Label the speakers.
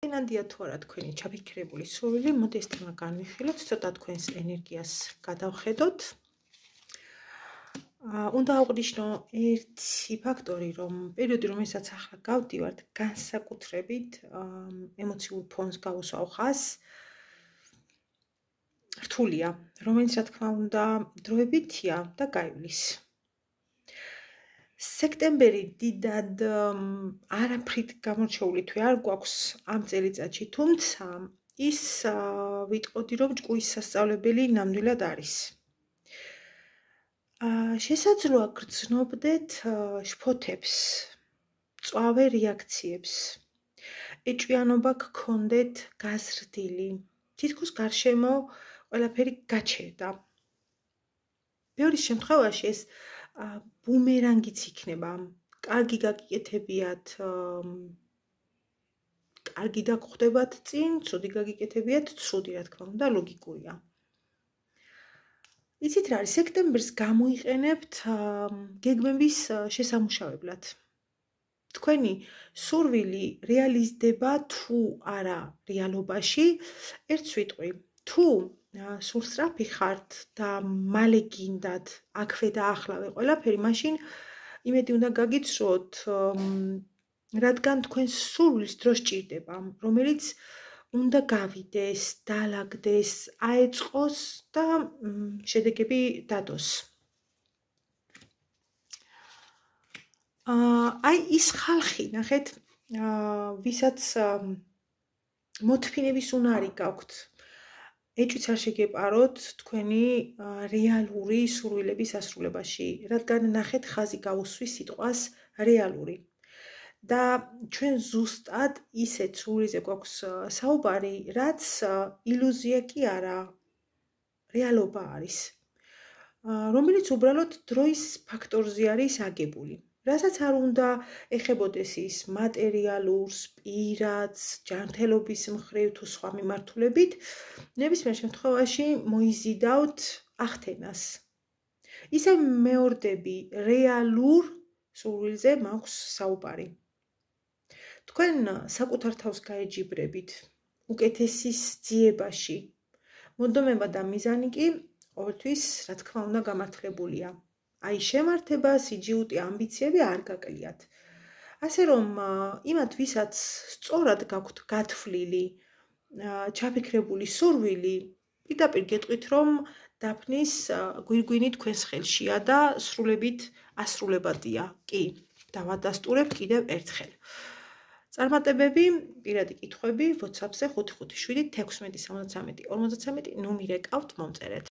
Speaker 1: ნამდვილია თუ არა თქვენი ჩაფიქრებული სურვილი, მოდი ეს თემა განვიხილოთ, ცოტა თქვენს ენერგიას გადავხედოთ. უნდა აღვნიშნო ერთი ფაქტორი, რომ პერიოდი, რომელსაც ახლა გავდივართ, განსაკუთრებით ემოციურ ფონს გავუსვავ ხაზს, რთულია, რომელიც რა თქმა უნდა დროებითია და გაივლის. სექტემბერი დიდად არაფრით გამორჩეული თვე არ გვაქვს ამ წელიწადში, თუმცა ის ვიტყოდი, რომ ჭკუის სასწავლებელი ნამდვილად არის. შესაძლოა გრძნობდეთ შფოთებს, მწვავე რეაქციებს, ეჭვიანობა გქონდეთ გაზრდილი, თითქოს გარშემო ყველაფერი გაჩერდა. ბევრი შემთხვევაში ეს ბუმერანგიც იქნება, კარგი გაგიკეთებიათ, კარგი დაგხვდებათ წინ, ცუდი გაგიკეთებიათ, ცუდი, რა თქმა უნდა, ლოგიკურია. იცით რა არის, სექტემბერს გამოიყენებთ გეგმების შესამუშავებლად. თქვენი სურვილი რეალიზდება თუ არა რეალობაში, ერთს ვიტყვი, თუ სულსწრაფი ხართ და მალე გინდათ აქვე და ახლავე ყველაფერი, მაშინ იმედი უნდა გაგიცრუოთ, რადგან თქვენს სურვილს დრო სჭირდება, რომელიც უნდა გავიდეს, დაალაგდეს, აეწყოს და შედეგები დადოს. აი ის ხალხი, ნახეთ, ვისაც მოთფინების უნარი გაქვთ, ეჭვიც არ შეგეპაროთ თქვენი რეალური სურვილების ასრულებაში, რადგან ნახეთ ხაზი გავუსვი სიტყვას რეალური. და ჩვენ ზუსტად ისეთ სურვილზე გვაქვს საუბარი, რაც ილუზია კი არა, რეალობა არის, რომელიც უბრალოდ დროის ფაქტორზე არის აგებული. რასაც არ უნდა ეხებოდეს ის მატერიალურს, პირადს, ჯანმრთელობის მხრივ თუ სხვა მიმართულებით, ნებისმიერ შემთხვევაში მოიზიდავთ ახთენას. ისევ მეორდები რეალურ სურვილზე მაქვს საუბარი. თქვენ საკუთარ თავს გაეჯიბრებით უკეთესის ძიებაში. მოდომება და მიზანი კი ყოველთვის, რა თქმა უნდა, გამართლებულია. აი შემართება, სიჯიუტე, ამბიციები არ გაკლიათ. ასე რომ იმათ, ვისაც სწორად გაქვთ გათვლილი, ჩაფიქრებული სურვილი, პირდაპირ გეტყვით, რომ დაფნის გვირგვინი თქვენს ხელშია და სრულებით ასრულებადია. კი, დავადასტურებ კიდევ ერთხელ. წარმატებები, პირადი კითხვები WhatsApp-ზე 557 16 73 53 ნომერი გყავთ, მომწერეთ.